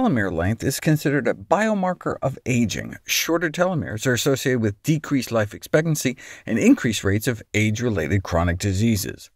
telomere length is considered a biomarker of aging. Shorter telomeres are associated with decreased life expectancy and increased rates of age-related chronic diseases.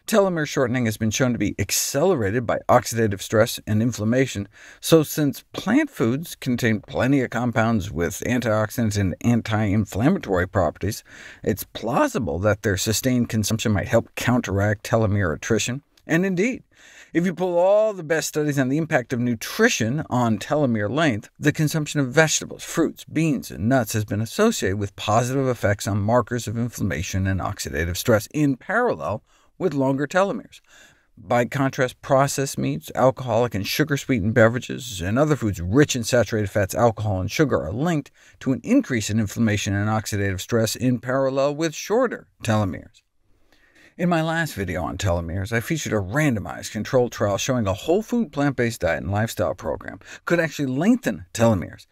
Telomere shortening has been shown to be accelerated by oxidative stress and inflammation, so since plant foods contain plenty of compounds with antioxidant and anti-inflammatory properties, it's plausible that their sustained consumption might help counteract telomere attrition. And indeed, if you pull all the best studies on the impact of nutrition on telomere length, the consumption of vegetables, fruits, beans, and nuts has been associated with positive effects on markers of inflammation and oxidative stress, in parallel with longer telomeres. By contrast, processed meats, alcoholic and sugar-sweetened beverages, and other foods rich in saturated fats, alcohol, and sugar are linked to an increase in inflammation and oxidative stress in parallel with shorter telomeres. In my last video on telomeres, I featured a randomized controlled trial showing a whole food plant-based diet and lifestyle program could actually lengthen telomeres.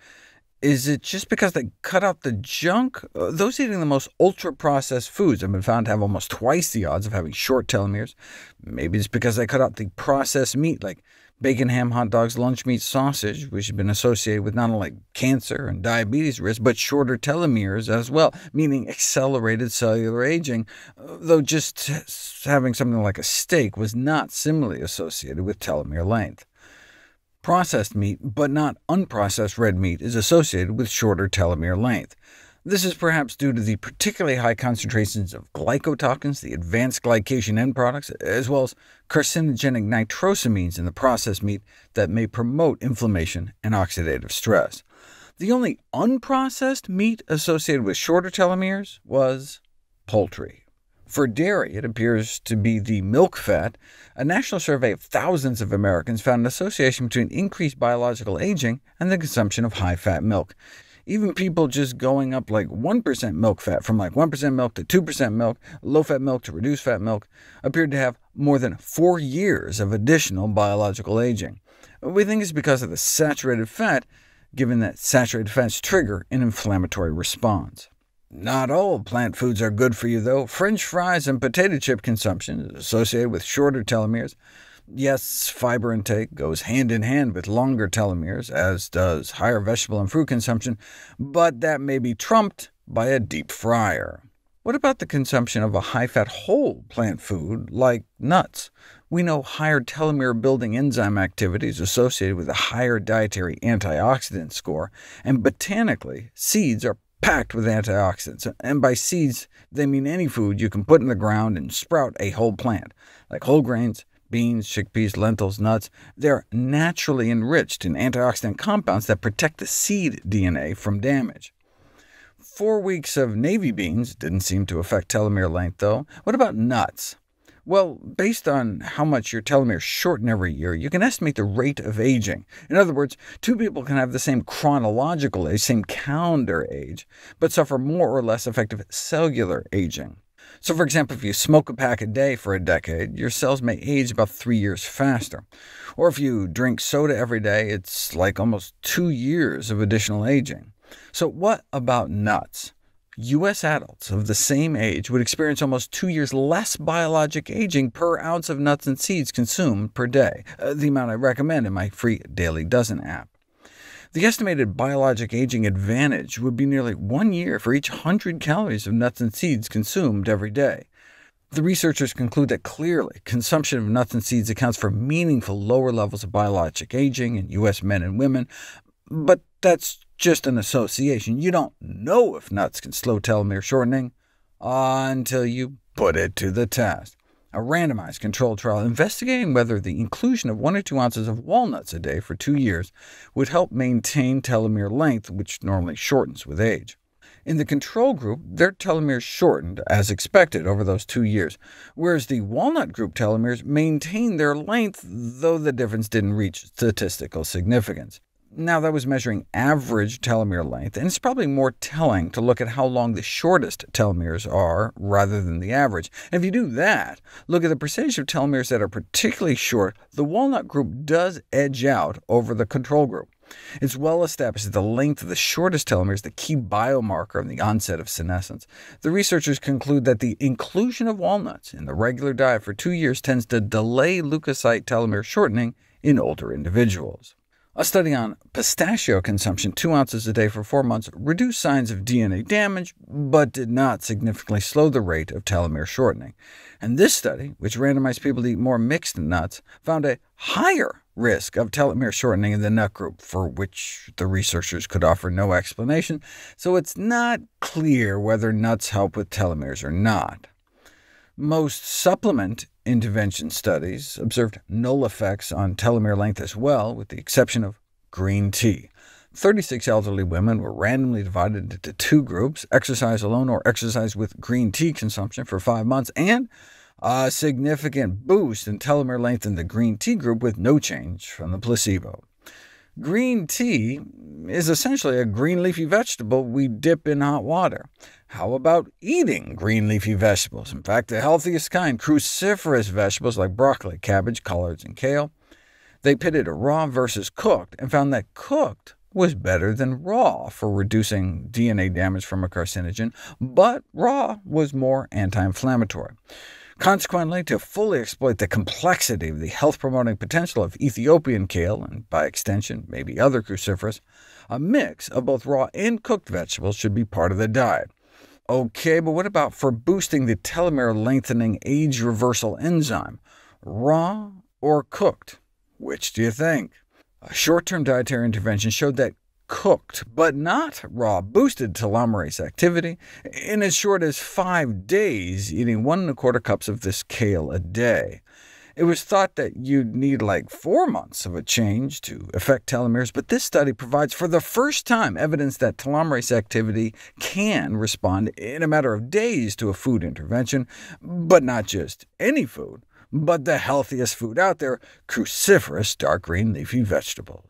Is it just because they cut out the junk? Those eating the most ultra-processed foods have been found to have almost twice the odds of having short telomeres. Maybe it's because they cut out the processed meat, like bacon, ham, hot dogs, lunch meat, sausage, which have been associated with not only cancer and diabetes risk, but shorter telomeres as well, meaning accelerated cellular aging, though just having something like a steak was not similarly associated with telomere length. Processed meat, but not unprocessed red meat, is associated with shorter telomere length. This is perhaps due to the particularly high concentrations of glycotoxins, the advanced glycation end products, as well as carcinogenic nitrosamines in the processed meat that may promote inflammation and oxidative stress. The only unprocessed meat associated with shorter telomeres was poultry. For dairy, it appears to be the milk fat. A national survey of thousands of Americans found an association between increased biological aging and the consumption of high-fat milk. Even people just going up like 1% milk fat, from like 1% milk to 2% milk, low-fat milk to reduced fat milk, appeared to have more than 4 years of additional biological aging. We think it's because of the saturated fat, given that saturated fats trigger an inflammatory response. Not all plant foods are good for you, though. French fries and potato chip consumption is associated with shorter telomeres. Yes, fiber intake goes hand in hand with longer telomeres, as does higher vegetable and fruit consumption, but that may be trumped by a deep fryer. What about the consumption of a high-fat whole plant food, like nuts? We know higher telomere-building enzyme activity is associated with a higher dietary antioxidant score, and botanically, seeds are packed with antioxidants, and by seeds they mean any food you can put in the ground and sprout a whole plant, like whole grains, beans, chickpeas, lentils, nuts. They're naturally enriched in antioxidant compounds that protect the seed DNA from damage. 4 weeks of navy beans didn't seem to affect telomere length, though. What about nuts? Well, based on how much your telomeres shorten every year, you can estimate the rate of aging. In other words, two people can have the same chronological age, same calendar age, but suffer more or less effective cellular aging. So for example, if you smoke a pack a day for a decade, your cells may age about 3 years faster. Or if you drink soda every day, it's like almost 2 years of additional aging. So what about nuts? U.S. adults of the same age would experience almost 2 years less biologic aging per ounce of nuts and seeds consumed per day, the amount I recommend in my free Daily Dozen app. The estimated biologic aging advantage would be nearly 1 year for each 100 calories of nuts and seeds consumed every day. The researchers conclude that clearly consumption of nuts and seeds accounts for meaningful lower levels of biologic aging in U.S. men and women, but that's just an association. You don't know if nuts can slow telomere shortening until you put it to the test. A randomized controlled trial investigating whether the inclusion of 1 or 2 ounces of walnuts a day for 2 years would help maintain telomere length, which normally shortens with age. In the control group, their telomeres shortened, as expected, over those 2 years, whereas the walnut group telomeres maintained their length, though the difference didn't reach statistical significance. Now, that was measuring average telomere length, and it's probably more telling to look at how long the shortest telomeres are rather than the average. And if you do that, look at the percentage of telomeres that are particularly short, the walnut group does edge out over the control group. It's well established that the length of the shortest telomere is the key biomarker of the onset of senescence. The researchers conclude that the inclusion of walnuts in the regular diet for 2 years tends to delay leukocyte telomere shortening in older individuals. A study on pistachio consumption, 2 ounces a day for 4 months, reduced signs of DNA damage, but did not significantly slow the rate of telomere shortening. And this study, which randomized people to eat more mixed nuts, found a higher risk of telomere shortening in the nut group, for which the researchers could offer no explanation, so it's not clear whether nuts help with telomeres or not. Most supplement intervention studies observed null effects on telomere length as well, with the exception of green tea. 36 elderly women were randomly divided into 2 groups, exercise alone or exercise with green tea consumption for 5 months, and a significant boost in telomere length in the green tea group with no change from the placebo. Green tea is essentially a green leafy vegetable we dip in hot water. How about eating green leafy vegetables? In fact, the healthiest kind, cruciferous vegetables like broccoli, cabbage, collards, and kale. They pitted raw versus cooked, and found that cooked was better than raw for reducing DNA damage from a carcinogen, but raw was more anti-inflammatory. Consequently, to fully exploit the complexity of the health-promoting potential of Ethiopian kale, and by extension maybe other cruciferous, a mix of both raw and cooked vegetables should be part of the diet. OK, but what about for boosting the telomere lengthening age reversal enzyme? Raw or cooked? Which do you think? A short-term dietary intervention showed that cooked, but not raw, boosted telomerase activity in as short as 5 days, eating 1¼ cups of this kale a day. It was thought that you'd need like 4 months of a change to affect telomeres, but this study provides for the first time evidence that telomerase activity can respond in a matter of days to a food intervention, but not just any food, but the healthiest food out there, cruciferous dark green leafy vegetables.